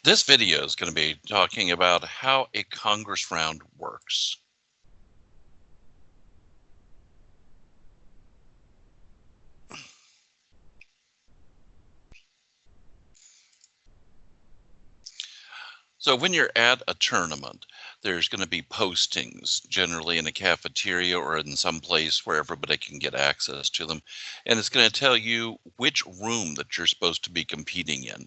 This video is going to be talking about how a Congress round works. So when you're at a tournament, there's going to be postings, generally in a cafeteria or in some place where everybody can get access to them. And it's going to tell you which room that you're supposed to be competing in.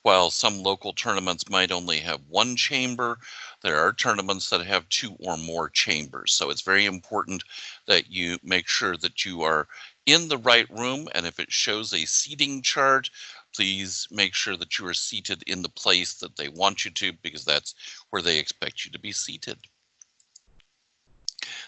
While some local tournaments might only have one chamber, there are tournaments that have two or more chambers. So it's very important that you make sure that you are in the right room. And if it shows a seating chart, please make sure that you are seated in the place that they want you to, because that's where they expect you to be seated.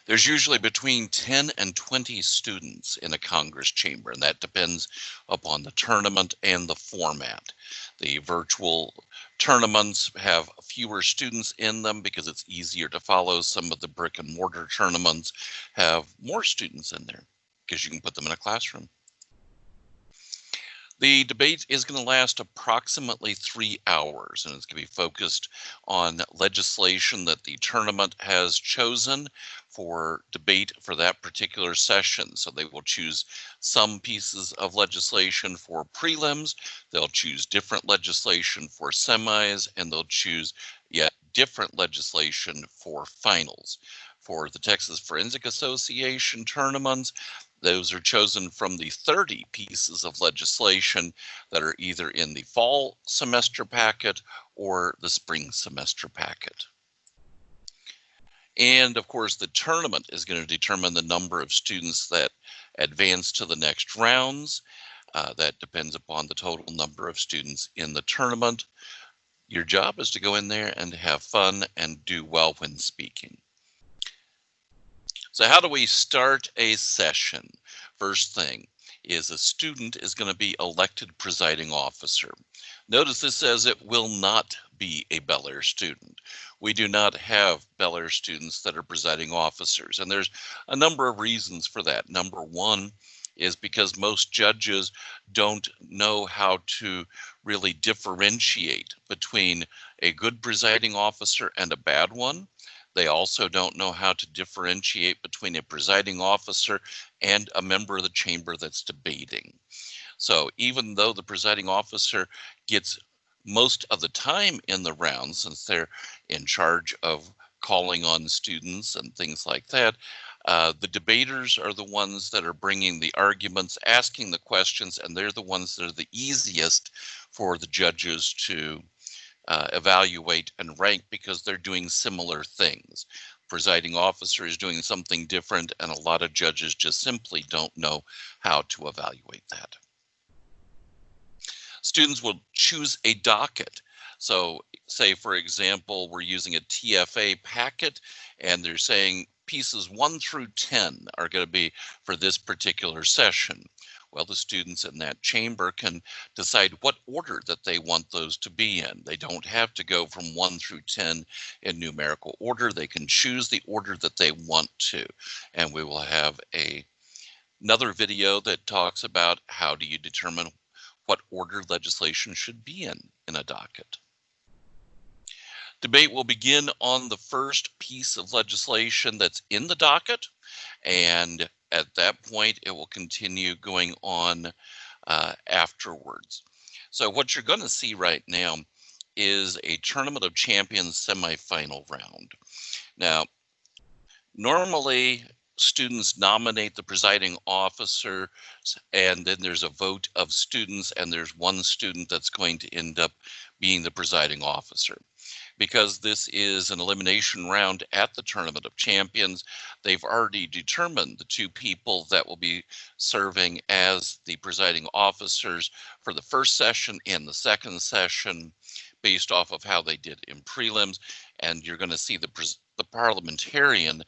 There's usually between 10 and 20 students in a Congress chamber, and that depends upon the tournament and the format. The virtual tournaments have fewer students in them because it's easier to follow. Some of the brick and mortar tournaments have more students in there because you can put them in a classroom. The debate is going to last approximately 3 hours, and it's going to be focused on legislation that the tournament has chosen for debate for that particular session. So they will choose some pieces of legislation for prelims, they'll choose different legislation for semis, and they'll choose yet different legislation for finals. For the Texas Forensic Association tournaments, those are chosen from the 30 pieces of legislation that are either in the fall semester packet or the spring semester packet. And of course, the tournament is going to determine the number of students that advance to the next rounds. That depends upon the total number of students in the tournament. Your job is to go in there and have fun and do well when speaking. So how do we start a session? First thing is a student is going to be elected presiding officer. Notice this says it will not be a Bellaire student. We do not have Bellaire students that are presiding officers, and there's a number of reasons for that. Number one is because most judges don't know how to really differentiate between a good presiding officer and a bad one. They also don't know how to differentiate between a presiding officer and a member of the chamber that's debating. So even though the presiding officer gets most of the time in the round, since they're in charge of calling on students and things like that, the debaters are the ones that are bringing the arguments, asking the questions, and they're the ones that are the easiest for the judges to evaluate and rank because they're doing similar things. Presiding officer is doing something different, and a lot of judges just simply don't know how to evaluate that. Students will choose a docket. So say, for example, we're using a TFA packet, and they're saying pieces 1 through 10 are going to be for this particular session. Well, the students in that chamber can decide what order that they want those to be in. They don't have to go from 1 through 10 in numerical order. They can choose the order that they want to. And we will have another video that talks about how do you determine what order legislation should be in a docket. Debate will begin on the first piece of legislation that's in the docket, and at that point, it will continue going on afterwards. So what you're going to see right now is a Tournament of Champions semifinal round. Now, normally, students nominate the presiding officer, and then there's a vote of students, and there's one student that's going to end up being the presiding officer. Because this is an elimination round at the Tournament of Champions, they've already determined the 2 people that will be serving as the presiding officers for the first session and the second session based off of how they did in prelims. And you're going to see the parliamentarian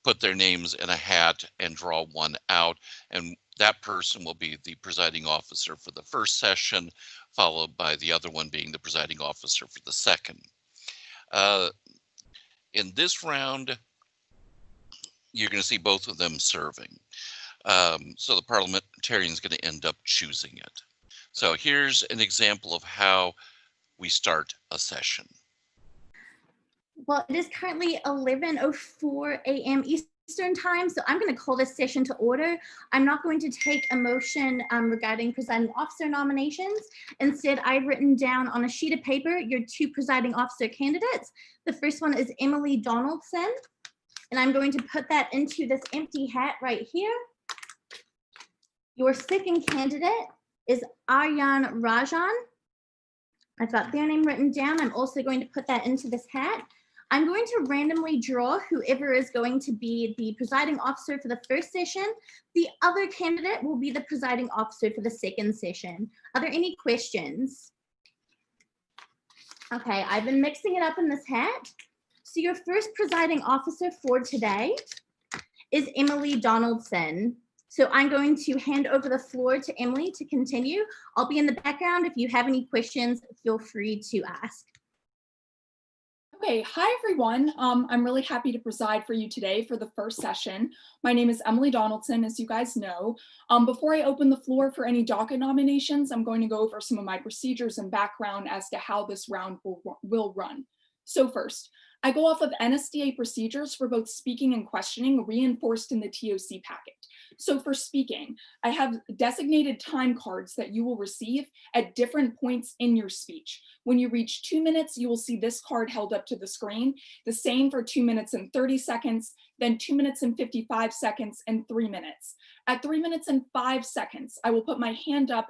put their names in a hat and draw one out, and that person will be the presiding officer for the first session, followed by the other one being the presiding officer for the second. In this round, you're going to see both of them serving. So the parliamentarian is going to end up choosing it. So here's an example of how we start a session? Well, it is currently 11:04 a.m. Eastern time, so I'm going to call this session to order. I'm not going to take a motion regarding presiding officer nominations. Instead, I've written down on a sheet of paper your two presiding officer candidates. The first one is Emily Donaldson, and I'm going to put that into this empty hat right here. Your second candidate is Aryan Rajan. I've got their name written down. I'm also going to put that into this hat. I'm going to randomly draw whoever is going to be the presiding officer for the first session. The other candidate will be the presiding officer for the second session. Are there any questions? Okay, I've been mixing it up in this hat. So your first presiding officer for today is Emily Donaldson. So I'm going to hand over the floor to Emily to continue. I'll be in the background. If you have any questions, feel free to ask. Okay, hi everyone. I'm really happy to preside for you today for the first session. My name is Emily Donaldson, as you guys know. Before I open the floor for any docket nominations, I'm going to go over some of my procedures and background as to how this round will run. So first, I go off of NSDA procedures for both speaking and questioning reinforced in the TOC packet. So for speaking, I have designated time cards that you will receive at different points in your speech. When you reach 2 minutes, you will see this card held up to the screen. The same for 2 minutes and 30 seconds, then 2 minutes and 55 seconds, and 3 minutes. At 3 minutes and 5 seconds, I will put my hand up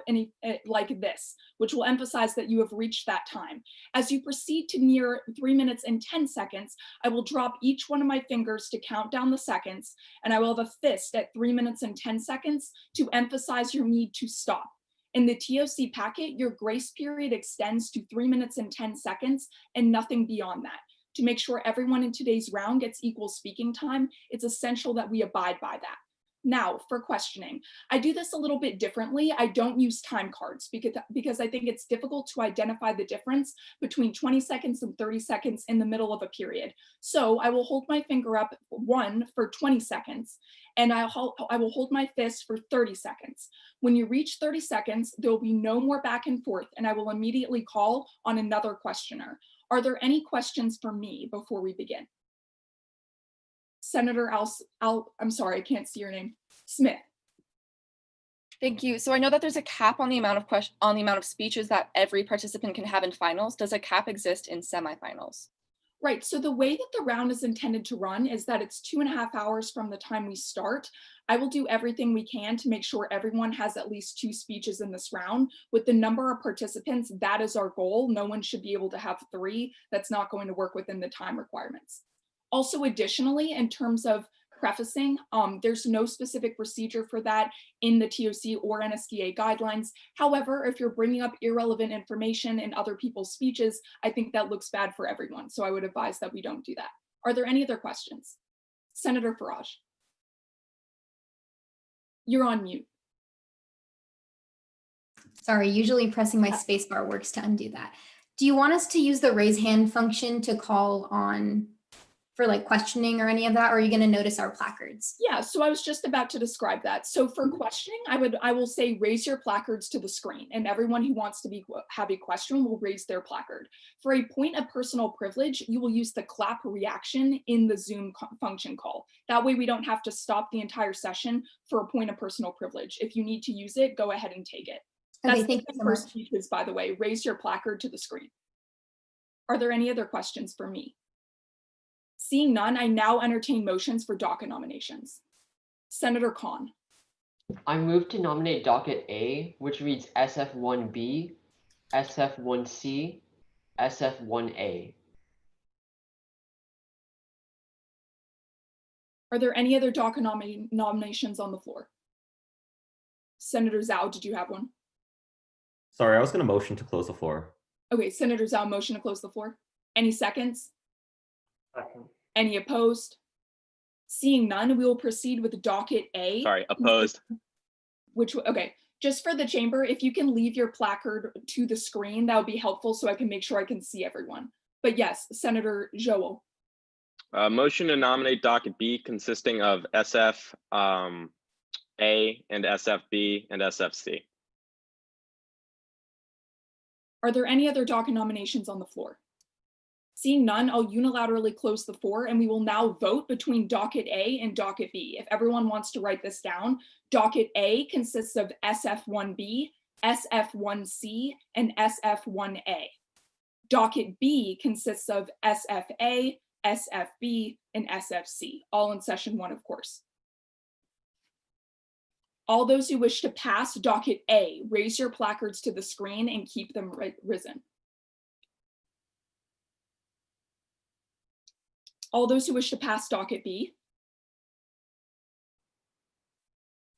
like this, which will emphasize that you have reached that time. As you proceed to near 3 minutes and 10 seconds, I will drop each one of my fingers to count down the seconds, and I will have a fist at 3 minutes and 10 seconds to emphasize your need to stop. In the TOC packet, your grace period extends to 3 minutes and 10 seconds and nothing beyond that. To make sure everyone in today's round gets equal speaking time, it's essential that we abide by that. Now, for questioning, I do this a little bit differently. I don't use time cards because I think it's difficult to identify the difference between 20 seconds and 30 seconds in the middle of a period. So I will hold my finger up for 20 seconds, and I will hold my fist for 30 seconds. When you reach 30 seconds, there will be no more back and forth, and I will immediately call on another questioner. Are there any questions for me before we begin? Senator I'm sorry, I can't see your name. Smith. Thank you. So I know that there's a cap on the amount of speeches that every participant can have in finals. Does a cap exist in semifinals? Right, so the way that the round is intended to run is that it's 2.5 hours from the time we start. I will do everything we can to make sure everyone has at least 2 speeches in this round. With the number of participants, that is our goal. No one should be able to have 3. That's not going to work within the time requirements. Also, additionally, in terms of prefacing, there's no specific procedure for that in the TOC or NSDA guidelines. However, if you're bringing up irrelevant information in other people's speeches, I think that looks bad for everyone. So I would advise that we don't do that. Are there any other questions? Senator Farage. You're on mute. Sorry, usually pressing my spacebar works to undo that. Do you want us to use the raise hand function to call on for like questioning or any of that, or are you going to notice our placards? Yeah, so I was just about to describe that. So for questioning, I will say raise your placards to the screen, and everyone who wants to have a question will raise their placard. For a point of personal privilege, you will use the clap reaction in the Zoom function call. That way we don't have to stop the entire session for a point of personal privilege. If you need to use it, go ahead and take it. Okay, thank you so much. Speeches, by the way, raise your placard to the screen. Are there any other questions for me? Seeing none, I now entertain motions for docket nominations. Senator Khan. I move to nominate docket A, which reads SF1B, SF1C, SF1A. Are there any other docket nominations on the floor? Senator Zhao, did you have one? Sorry, I was going to motion to close the floor. Okay, Senator Zhao, motion to close the floor. Any seconds? Second. Any opposed? Seeing none, we will proceed with docket A. Sorry, opposed. Okay, just for the chamber, if you can leave your placard to the screen, that would be helpful so I can make sure I can see everyone. But yes, Senator Joel. Motion to nominate docket B consisting of SF A and SFB and SFC. Are there any other docket nominations on the floor? Seeing none, I'll unilaterally close the floor and we will now vote between docket A and docket B. If everyone wants to write this down, docket A consists of SF1B, SF1C, and SF1A. Docket B consists of SFA, SFB, and SFC, all in session 1, of course. All those who wish to pass docket A, raise your placards to the screen and keep them risen. All those who wish to pass docket B.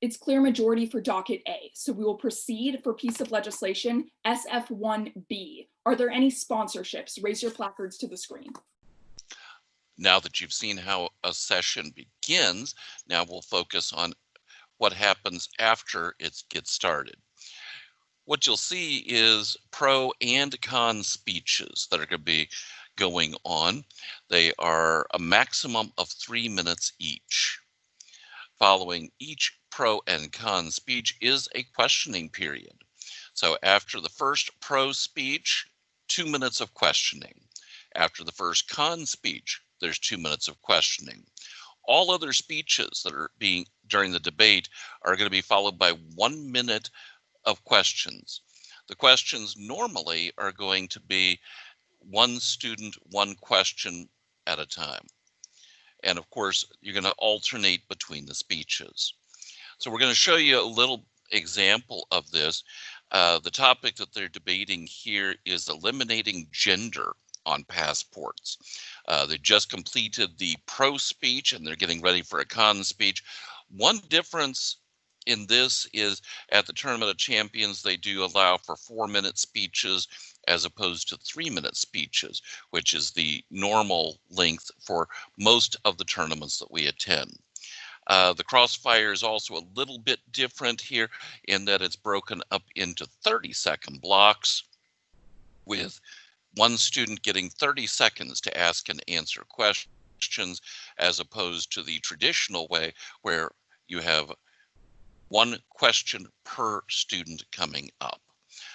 It's clear majority for docket A, so we will proceed for piece of legislation SF1B. Are there any sponsorships? Raise your placards to the screen. Now that you've seen how a session begins, now we'll focus on what happens after it gets started. What you'll see is pro and con speeches that are going to be going on. They are a maximum of 3 minutes each. Following each pro and con speech is a questioning period. So after the first pro speech, 2 minutes of questioning. After the first con speech, there's 2 minutes of questioning. All other speeches that are being during the debate are going to be followed by 1 minute of questions. The questions normally are going to be one student, one question at a time. And of course, you're going to alternate between the speeches. So we're going to show you a little example of this. The topic that they're debating here is eliminating gender on passports. They just completed the pro speech and they're getting ready for a con speech. One difference in this is at the Tournament of Champions, they do allow for 4-minute speeches as opposed to 3-minute speeches, which is the normal length for most of the tournaments that we attend. The crossfire is also a little bit different here in that it's broken up into 30-second blocks with one student getting 30 seconds to ask and answer questions, as opposed to the traditional way where you have one question per student coming up.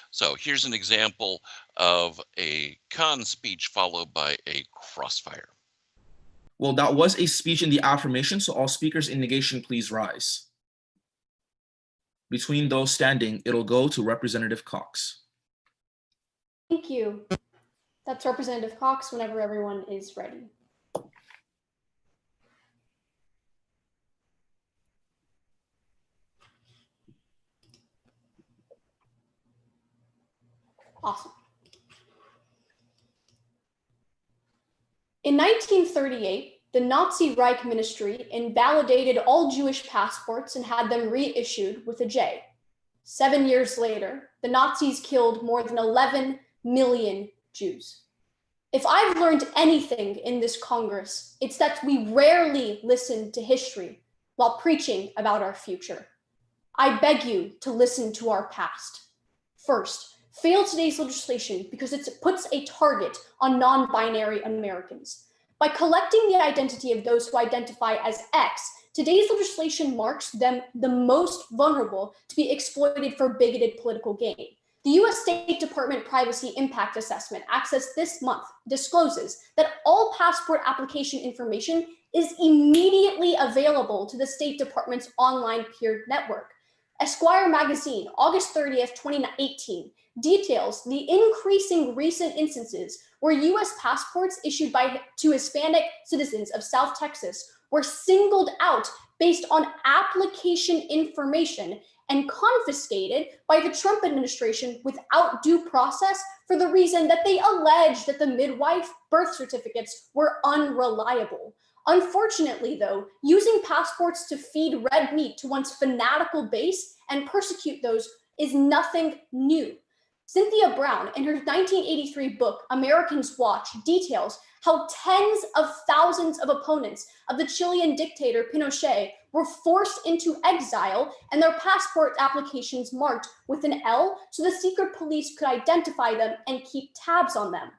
So here's an example of a con speech followed by a crossfire. Well, that was a speech in the affirmation, so all speakers in negation, please rise. Between those standing, it'll go to Representative Cox. Thank you. That's Representative Cox whenever everyone is ready. Awesome. In 1938, the Nazi Reich Ministry invalidated all Jewish passports and had them reissued with a J. 7 years later, the Nazis killed more than 11 million Jews. If I've learned anything in this Congress, it's that we rarely listen to history while preaching about our future. I beg you to listen to our past. First, fail today's legislation because it puts a target on non-binary Americans. By collecting the identity of those who identify as X, today's legislation marks them the most vulnerable to be exploited for bigoted political gain. The US State Department Privacy Impact Assessment, accessed this month, discloses that all passport application information is immediately available to the State Department's online peer network. Esquire magazine, August 30th, 2018, details the increasing recent instances where US passports issued to Hispanic citizens of South Texas were singled out based on application information and confiscated by the Trump administration without due process for the reason that they alleged that the midwife birth certificates were unreliable. Unfortunately, though, using passports to feed red meat to one's fanatical base and persecute those is nothing new. Cynthia Brown, in her 1983 book, Americans Watch, details how tens of thousands of opponents of the Chilean dictator Pinochet were forced into exile and their passport applications marked with an L so the secret police could identify them and keep tabs on them.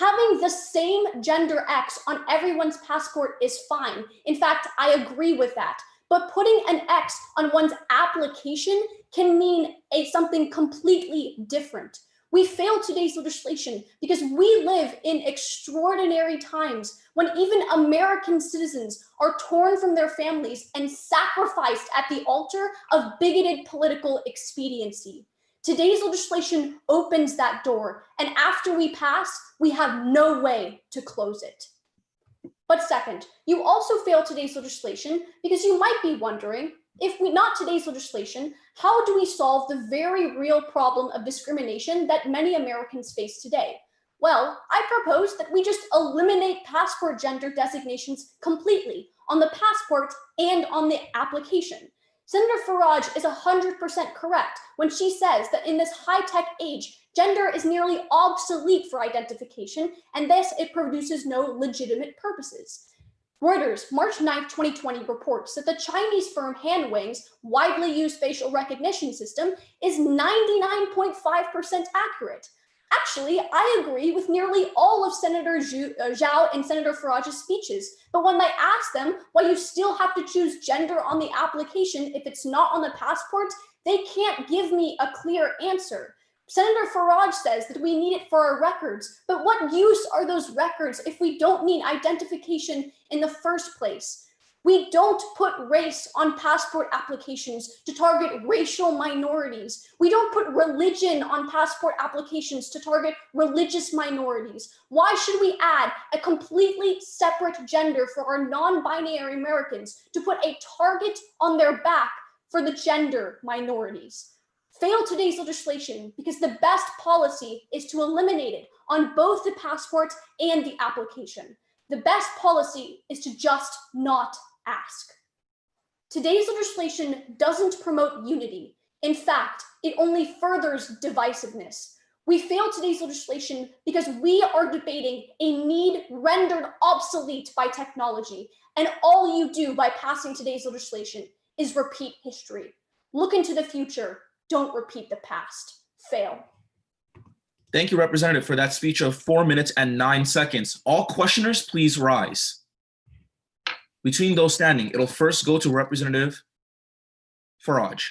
Having the same gender X on everyone's passport is fine. In fact, I agree with that. But putting an X on one's application can mean something completely different. We fail today's legislation because we live in extraordinary times when even American citizens are torn from their families and sacrificed at the altar of bigoted political expediency. Today's legislation opens that door, and after we pass, we have no way to close it. But second, you also fail today's legislation because you might be wondering, if not today's legislation, how do we solve the very real problem of discrimination that many Americans face today? Well, I propose that we just eliminate passport gender designations completely on the passport and on the application. Senator Farage is 100% correct when she says that in this high-tech age, gender is nearly obsolete for identification, and thus it produces no legitimate purposes. Reuters, March 9, 2020 reports that the Chinese firm Hanwang's widely used facial recognition system is 99.5% accurate. Actually, I agree with nearly all of Senator Zhao and Senator Farage's speeches, but when I ask them why you still have to choose gender on the application if it's not on the passport, they can't give me a clear answer. Senator Farage says that we need it for our records, but what use are those records if we don't need identification in the first place? We don't put race on passport applications to target racial minorities. We don't put religion on passport applications to target religious minorities. Why should we add a completely separate gender for our non-binary Americans to put a target on their back for the gender minorities? Fail today's legislation because the best policy is to eliminate it on both the passport and the application. The best policy is to just not ask. Today's legislation doesn't promote unity. In fact, it only furthers divisiveness. We fail today's legislation because we are debating a need rendered obsolete by technology, and all you do by passing today's legislation is repeat history. Look into the future. Don't repeat the past. Fail. Thank you, Representative, for that speech of 4 minutes and 9 seconds. All questioners, please rise. Between those standing, it'll first go to Representative Farage.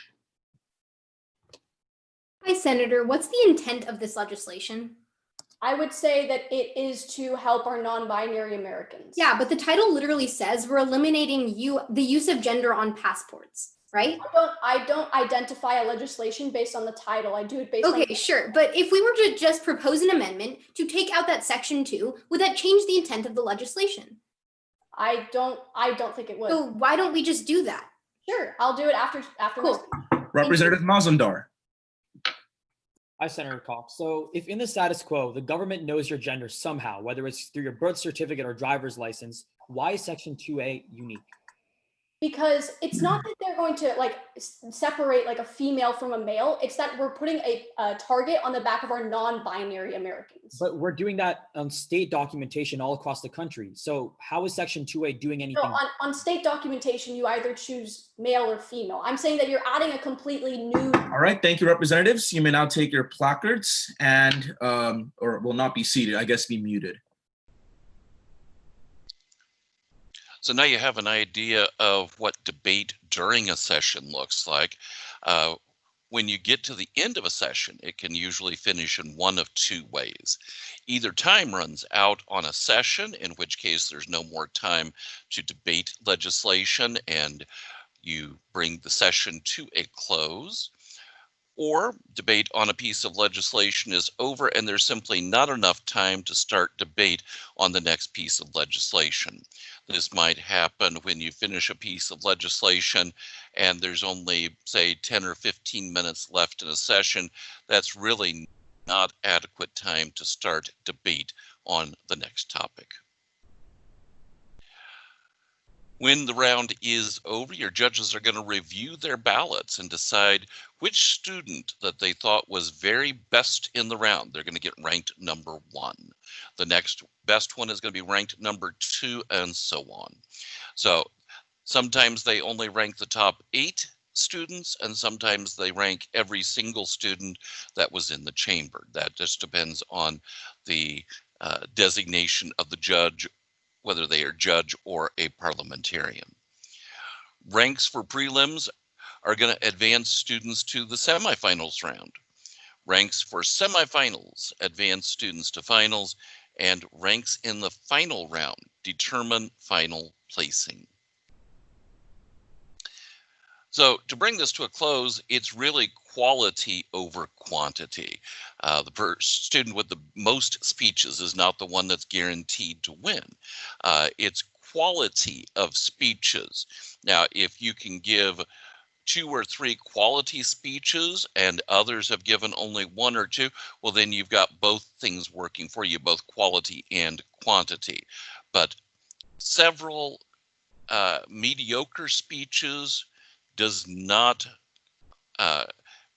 Hi, Senator. What's the intent of this legislation? I would say that it is to help our non-binary Americans. Yeah, but the title literally says we're eliminating the use of gender on passports, right? I don't identify a legislation based on the title. I do it based on... Okay, sure. But if we were to just propose an amendment to take out that section 2, would that change the intent of the legislation? I don't think it would. So why don't we just do that? Sure, I'll do it after Cool. Representative Mazumdar. Hi, Senator Cox. So if in the status quo, the government knows your gender somehow, whether it's through your birth certificate or driver's license, why is Section 2A unique? Because it's not that they're going to like separate like a female from a male. It's that we're putting a target on the back of our non-binary Americans. But we're doing that on state documentation all across the country. So how is Section 2A doing anything? No, on state documentation, you either choose male or female. I'm saying that you're adding a completely new... All right, thank you, representatives. You may now take your placards and, or will not be seated, I guess be muted. So now you have an idea of what debate during a session looks like. When you get to the end of a session, it can usually finish in one of two ways. Either time runs out on a session, in which case there's no more time to debate legislation and you bring the session to a close, or debate on a piece of legislation is over and there's simply not enough time to start debate on the next piece of legislation. This might happen when you finish a piece of legislation and there's only, say, 10 or 15 minutes left in a session. That's really not adequate time to start debate on the next topic. When the round is over, your judges are going to review their ballots and decide which student that they thought was very best in the round. They're going to get ranked number 1. The next best one is going to be ranked number 2, and so on. So sometimes they only rank the top 8 students, and sometimes they rank every single student that was in the chamber. That just depends on the designation of the judge, whether they are judge or a parliamentarian. Ranks for prelims are going to advance students to the semifinals round. ranks for semifinals advance students to finals, and ranks in the final round determine final placing. So to bring this to a close, it's really quality over quantity. The student with the most speeches is not the one that's guaranteed to win. It's quality of speeches. Now, if you can give 2 or 3 quality speeches and others have given only 1 or 2, well, then you've got both things working for you, both quality and quantity. But several mediocre speeches does not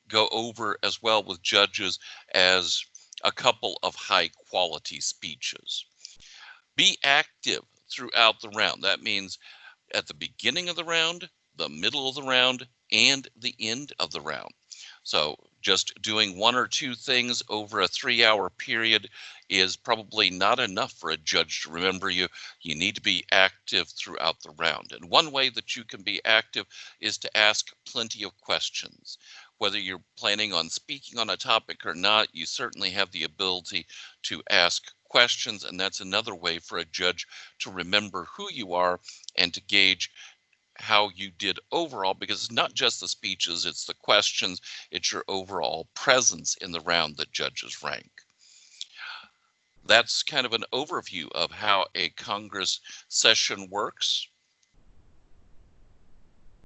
go over as well with judges as a couple of high quality speeches. Be active throughout the round. That means at the beginning of the round, the middle of the round, and the end of the round. So just doing 1 or 2 things over a 3-hour period is probably not enough for a judge to remember you. You need to be active throughout the round. And one way that you can be active is to ask plenty of questions. Whether you're planning on speaking on a topic or not, you certainly have the ability to ask questions, and that's another way for a judge to remember who you are and to gauge how you did overall, because it's not just the speeches, it's the questions, it's your overall presence in the round that judges rank. That's kind of an overview of how a Congress session works.